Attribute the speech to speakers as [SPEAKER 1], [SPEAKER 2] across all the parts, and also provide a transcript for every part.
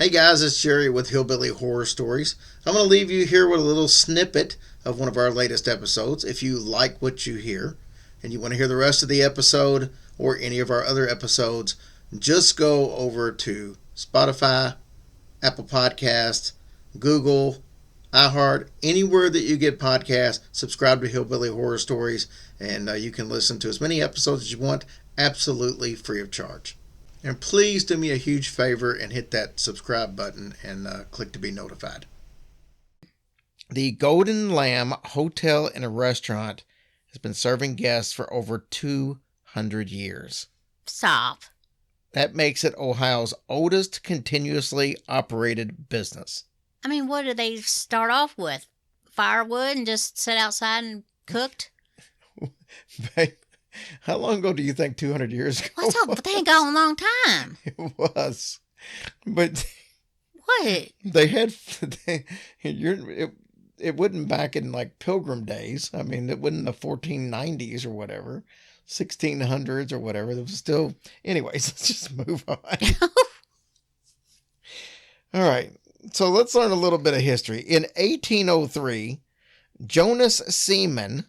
[SPEAKER 1] Hey guys, it's Jerry with Hillbilly Horror Stories. I'm going to leave you here with a little snippet of one of our latest episodes. If you like what you hear and you want to hear the rest of the episode or any of our other episodes, just go over to Spotify, Apple Podcasts, Google, iHeart, anywhere that you get podcasts. Subscribe to Hillbilly Horror Stories, and you can listen to as many episodes as you want, absolutely free of charge. And please do me a huge favor and hit that subscribe button and click to be notified. The Golden Lamb Hotel and Restaurant has been serving guests for over 200 years.
[SPEAKER 2] Stop.
[SPEAKER 1] That makes it Ohio's oldest continuously operated business.
[SPEAKER 2] I mean, what did they start off with? Firewood and just sit outside and cooked?
[SPEAKER 1] Babe, how long ago do you think 200 years ago?
[SPEAKER 2] What's up? They ain't gone a long time.
[SPEAKER 1] It was. But
[SPEAKER 2] What?
[SPEAKER 1] they had, it wasn't back in like Pilgrim days. I mean, it wasn't the 1490s or whatever, 1600s or whatever. It was still, anyways, let's just move on. All right. So let's learn a little bit of history. In 1803, Jonas Seaman,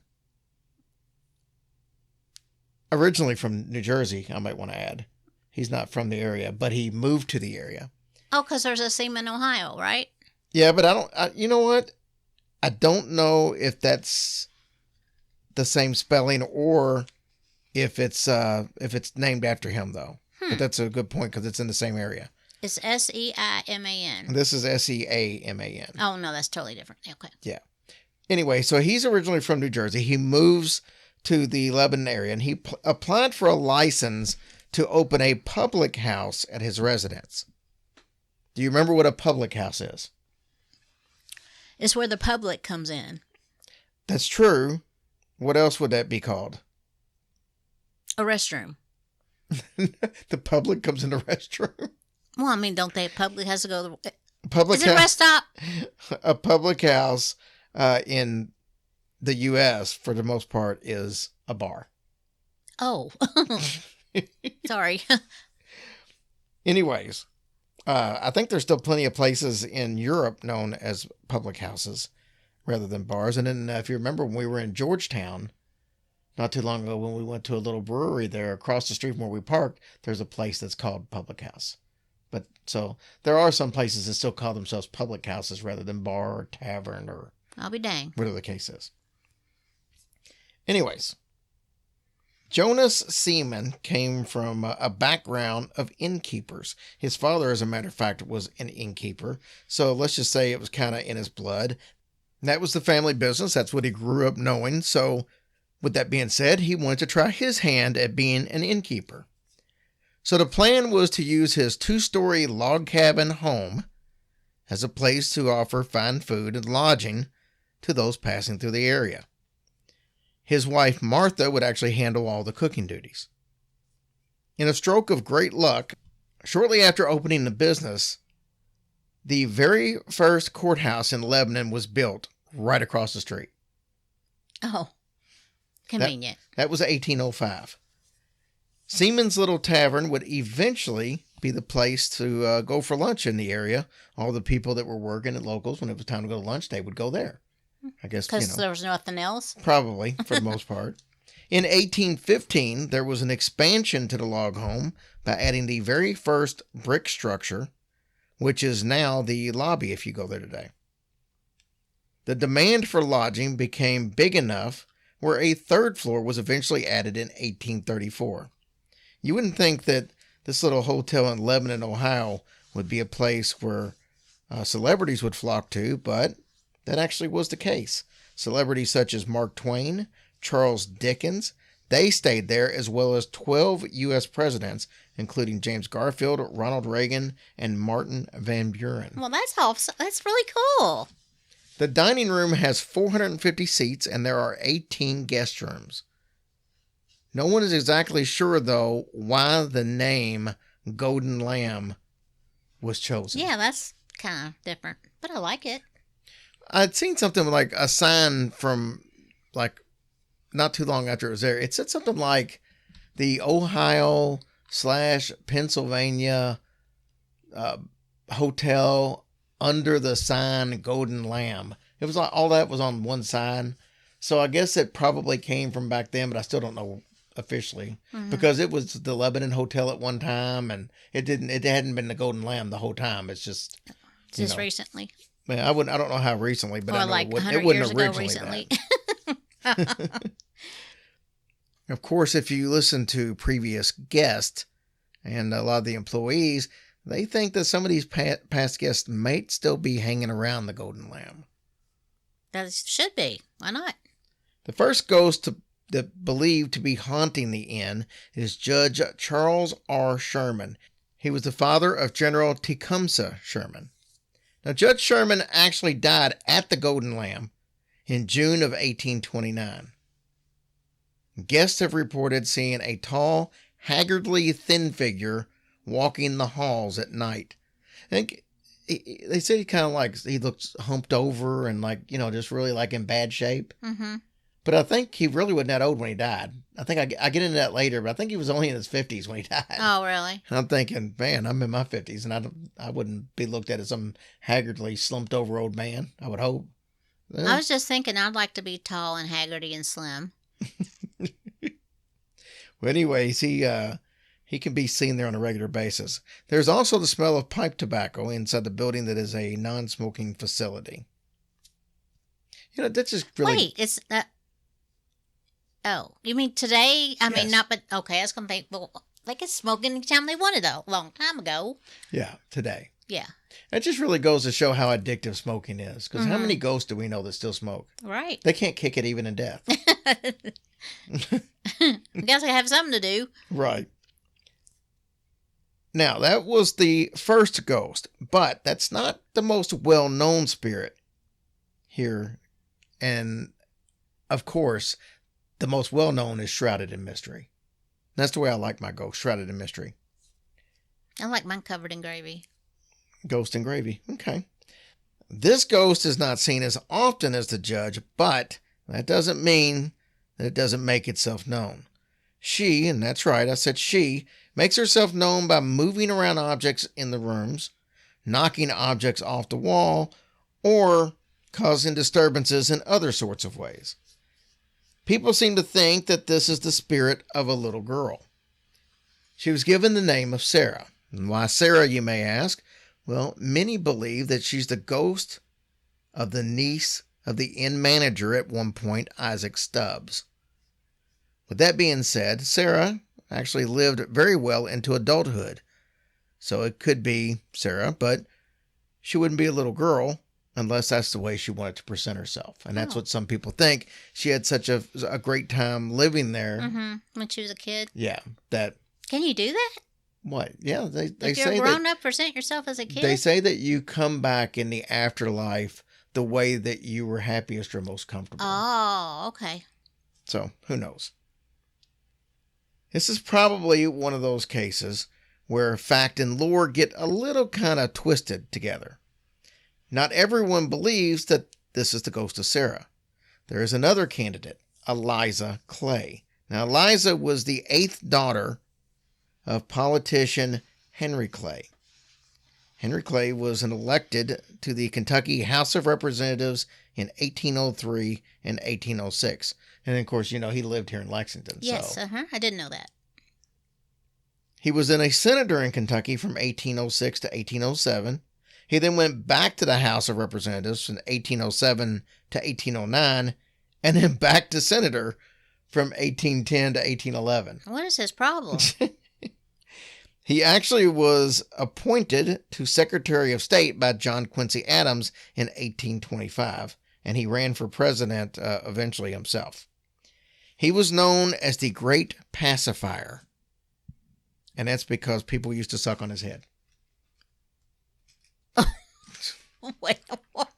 [SPEAKER 1] originally from New Jersey, I might want to add. He's not from the area, but he moved to the area.
[SPEAKER 2] Oh, because there's a Seaman, Ohio, right?
[SPEAKER 1] Yeah, but you know what? I don't know if that's the same spelling or if it's named after him, though. But that's a good point because it's in the same area.
[SPEAKER 2] It's Seiman.
[SPEAKER 1] This is Seaman.
[SPEAKER 2] Oh, no, that's totally different. Okay.
[SPEAKER 1] Yeah. Anyway, so he's originally from New Jersey. He moves to the Lebanon area, and he applied for a license to open a public house at his residence. Do you remember what a public house is?
[SPEAKER 2] It's where the public comes in.
[SPEAKER 1] That's true. What else would that be called?
[SPEAKER 2] A restroom.
[SPEAKER 1] The public comes in the restroom?
[SPEAKER 2] Well, I mean, don't they? Public has to go to the...
[SPEAKER 1] Public
[SPEAKER 2] Is it a rest stop?
[SPEAKER 1] A public house in the U.S., for the most part, is a bar.
[SPEAKER 2] Oh. Sorry.
[SPEAKER 1] Anyways, I think there's still plenty of places in Europe known as public houses rather than bars. And then if you remember when we were in Georgetown not too long ago, when we went to a little brewery there across the street from where we parked, there's a place that's called Public House. But so there are some places that still call themselves public houses rather than bar or tavern or
[SPEAKER 2] I'll be dang.
[SPEAKER 1] whatever the case is. Anyways, Jonas Seaman came from a background of innkeepers. His father, as a matter of fact, was an innkeeper. So let's just say it was kind of in his blood. That was the family business. That's what he grew up knowing. So with that being said, he wanted to try his hand at being an innkeeper. So the plan was to use his 2-story log cabin home as a place to offer fine food and lodging to those passing through the area. His wife, Martha, would actually handle all the cooking duties. In a stroke of great luck, shortly after opening the business, the very first courthouse in Lebanon was built right across the street.
[SPEAKER 2] Oh. Convenient.
[SPEAKER 1] That was 1805. Seaman's Little Tavern would eventually be the place to go for lunch in the area. All the people that were working at locals, when it was time to go to lunch, they would go there. I guess,
[SPEAKER 2] because there was nothing else?
[SPEAKER 1] Probably, for the most part. In 1815, there was an expansion to the log home by adding the very first brick structure, which is now the lobby if you go there today. The demand for lodging became big enough where a third floor was eventually added in 1834. You wouldn't think that this little hotel in Lebanon, Ohio would be a place where celebrities would flock to, but that actually was the case. Celebrities such as Mark Twain, Charles Dickens, they stayed there, as well as 12 U.S. presidents, including James Garfield, Ronald Reagan, and Martin Van Buren.
[SPEAKER 2] Well, that's really cool.
[SPEAKER 1] The dining room has 450 seats, and there are 18 guest rooms. No one is exactly sure, though, why the name Golden Lamb was chosen.
[SPEAKER 2] Yeah, that's kind of different, but I like it.
[SPEAKER 1] I'd seen something like a sign from, like, not too long after it was there. It said something like the Ohio/Pennsylvania hotel under the sign Golden Lamb. It was like all that was on one sign. So I guess it probably came from back then, but I still don't know officially because it was the Lebanon Hotel at one time, and it hadn't been the Golden Lamb the whole time. It's just
[SPEAKER 2] recently.
[SPEAKER 1] Man, I don't know how recently, but
[SPEAKER 2] or
[SPEAKER 1] I know
[SPEAKER 2] like 100
[SPEAKER 1] it wasn't
[SPEAKER 2] years ago
[SPEAKER 1] originally
[SPEAKER 2] recently.
[SPEAKER 1] that. Of course, if you listen to previous guests and a lot of the employees, they think that some of these past guests might still be hanging around the Golden Lamb.
[SPEAKER 2] That should be. Why not?
[SPEAKER 1] The first ghost that believed to be haunting the inn is Judge Charles R. Sherman. He was the father of General Tecumseh Sherman. Now, Judge Sherman actually died at the Golden Lamb in June of 1829. Guests have reported seeing a tall, haggardly thin figure walking the halls at night. I think they said he looks humped over and just really like in bad shape.
[SPEAKER 2] Mm-hmm.
[SPEAKER 1] But I think he really wasn't that old when he died. I think I get into that later, but I think he was only in his 50s when he died.
[SPEAKER 2] Oh, really?
[SPEAKER 1] And I'm thinking, man, I'm in my 50s, and I wouldn't be looked at as some haggardly slumped over old man, I would hope.
[SPEAKER 2] I was just thinking I'd like to be tall and haggardy and slim.
[SPEAKER 1] Well, anyways, he can be seen there on a regular basis. There's also the smell of pipe tobacco inside the building that is a non-smoking facility. That's just really...
[SPEAKER 2] Wait, it's... Oh, you mean today? I mean,
[SPEAKER 1] Yes.
[SPEAKER 2] not, but okay, I was going to think, well, they could smoke anytime they wanted, though, a long time ago.
[SPEAKER 1] Yeah, today.
[SPEAKER 2] Yeah.
[SPEAKER 1] It just really goes to show how addictive smoking is. Because how many ghosts do we know that still smoke?
[SPEAKER 2] Right.
[SPEAKER 1] They can't kick it even in death.
[SPEAKER 2] I guess I have something to do.
[SPEAKER 1] Right. Now, that was the first ghost, but that's not the most well-known spirit here. And, of course, the most well-known is shrouded in mystery. That's the way I like my ghost, shrouded in mystery.
[SPEAKER 2] I like mine covered in gravy.
[SPEAKER 1] Ghost and gravy. Okay. This ghost is not seen as often as the judge, but that doesn't mean that it doesn't make itself known. She, and that's right, I said she, makes herself known by moving around objects in the rooms, knocking objects off the wall, or causing disturbances in other sorts of ways. People seem to think that this is the spirit of a little girl. She was given the name of Sarah. And why Sarah, you may ask? Well, many believe that she's the ghost of the niece of the inn manager at one point, Isaac Stubbs. With that being said, Sarah actually lived very well into adulthood. So it could be Sarah, but she wouldn't be a little girl unless that's the way she wanted to present herself. And that's what some people think. She had such a great time living there.
[SPEAKER 2] Mm-hmm. When she was a kid.
[SPEAKER 1] Yeah, that...
[SPEAKER 2] Can you do that?
[SPEAKER 1] What? Yeah, they
[SPEAKER 2] If
[SPEAKER 1] say
[SPEAKER 2] you're grown up, present yourself as a kid?
[SPEAKER 1] They say that you come back in the afterlife the way that you were happiest or most comfortable.
[SPEAKER 2] Oh, okay.
[SPEAKER 1] So, who knows? This is probably one of those cases where fact and lore get a little kind of twisted together. Not everyone believes that this is the ghost of Sarah. There is another candidate, Eliza Clay. Now, Eliza was the 8th daughter of politician Henry Clay. Henry Clay was elected to the Kentucky House of Representatives in 1803 and 1806. And of course, he lived here in Lexington.
[SPEAKER 2] Yes,
[SPEAKER 1] so.
[SPEAKER 2] I didn't know that.
[SPEAKER 1] He was then a senator in Kentucky from 1806 to 1807. He then went back to the House of Representatives from 1807 to 1809, and then back to senator from 1810 to 1811.
[SPEAKER 2] What is his problem?
[SPEAKER 1] He actually was appointed to Secretary of State by John Quincy Adams in 1825, and he ran for president eventually himself. He was known as the Great Pacifier, and that's because people used to suck on his head.
[SPEAKER 2] Wait, what?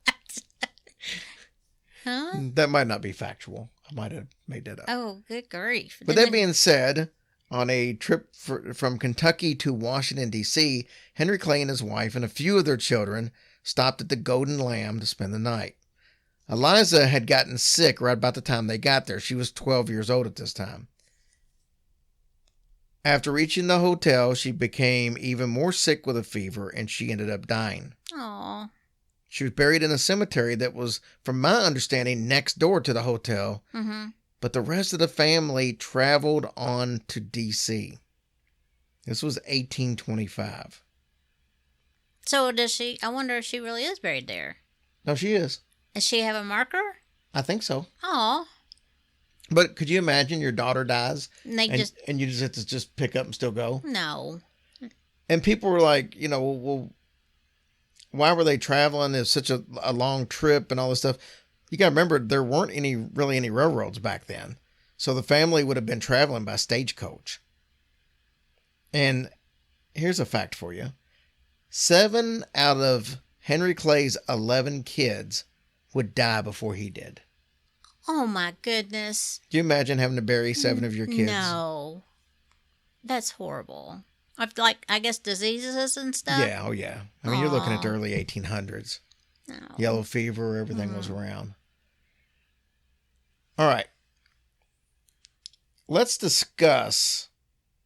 [SPEAKER 2] Huh?
[SPEAKER 1] That might not be factual. I might have made that up.
[SPEAKER 2] Oh, good grief.
[SPEAKER 1] But that being said, on a trip from Kentucky to Washington, D.C., Henry Clay and his wife and a few of their children stopped at the Golden Lamb to spend the night. Eliza had gotten sick right about the time they got there. She was 12 years old at this time. After reaching the hotel, she became even more sick with a fever and she ended up dying.
[SPEAKER 2] Oh.
[SPEAKER 1] She was buried in a cemetery that was, from my understanding, next door to the hotel,
[SPEAKER 2] Mm-hmm.
[SPEAKER 1] but the rest of the family traveled on to D.C. This was 1825.
[SPEAKER 2] So does she? I wonder if she really is buried there.
[SPEAKER 1] No, she is.
[SPEAKER 2] Does she have a marker?
[SPEAKER 1] I think so.
[SPEAKER 2] Oh.
[SPEAKER 1] But could you imagine your daughter dies
[SPEAKER 2] And they just
[SPEAKER 1] and you just have to just pick up and still go?
[SPEAKER 2] no.
[SPEAKER 1] And people were like, well, why were they traveling? It's such a long trip and all this stuff. You got to remember, there weren't really any railroads back then. So the family would have been traveling by stagecoach. And here's a fact for you. 7 out of Henry Clay's 11 kids would die before he did.
[SPEAKER 2] Oh my goodness.
[SPEAKER 1] Do you imagine having to bury 7 of your kids?
[SPEAKER 2] No. That's horrible. I guess diseases and stuff.
[SPEAKER 1] Yeah, oh yeah. I mean, you're looking at the
[SPEAKER 2] Aw.
[SPEAKER 1] early 1800s.
[SPEAKER 2] No.
[SPEAKER 1] Yellow fever, everything was
[SPEAKER 2] Mm-hmm.
[SPEAKER 1] around. All right. Let's discuss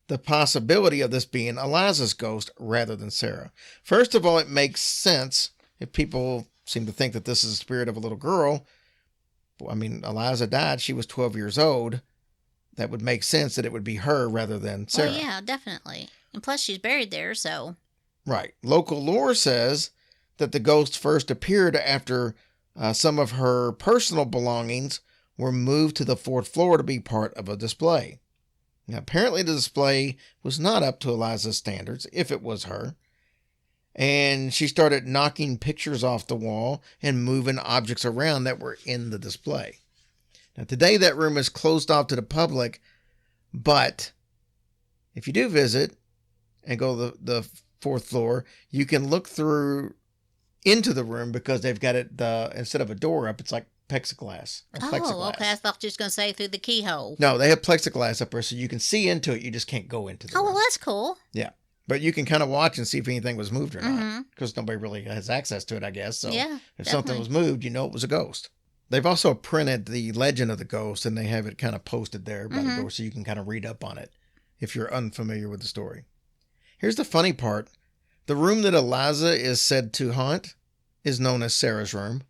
[SPEAKER 1] the possibility of this being Eliza's ghost rather than Sarah. First of all, it makes sense if people seem to think that this is the spirit of a little girl. I mean, Eliza died. She was 12 years old. That would make sense that it would be her rather than Sarah.
[SPEAKER 2] Well, yeah, definitely. And plus, she's buried there, so.
[SPEAKER 1] Right. Local lore says that the ghost first appeared after some of her personal belongings were moved to the 4th floor to be part of a display. Now, apparently the display was not up to Eliza's standards, if it was her. And she started knocking pictures off the wall and moving objects around that were in the display. Now, today that room is closed off to the public, but if you do visit and go to the 4th floor, you can look through into the room because they've got it, instead of a door up, it's like plexiglass.
[SPEAKER 2] Oh, okay. I thought you was going to say through the keyhole.
[SPEAKER 1] No, they have plexiglass up there so you can see into it. You just can't go into the
[SPEAKER 2] Oh,
[SPEAKER 1] room.
[SPEAKER 2] well, that's cool.
[SPEAKER 1] Yeah. But you can kind of watch and see if anything was moved or not
[SPEAKER 2] Mhm.
[SPEAKER 1] because nobody really has access to it, I guess. So
[SPEAKER 2] Yeah,
[SPEAKER 1] if something
[SPEAKER 2] definitely.
[SPEAKER 1] was moved, you know it was a ghost. They've also printed the legend of the ghost and they have it kind of posted there by the
[SPEAKER 2] Mhm.
[SPEAKER 1] door so you can kind of read up on it if you're unfamiliar with the story. Here's the funny part. The room that Eliza is said to haunt is known as Sarah's room.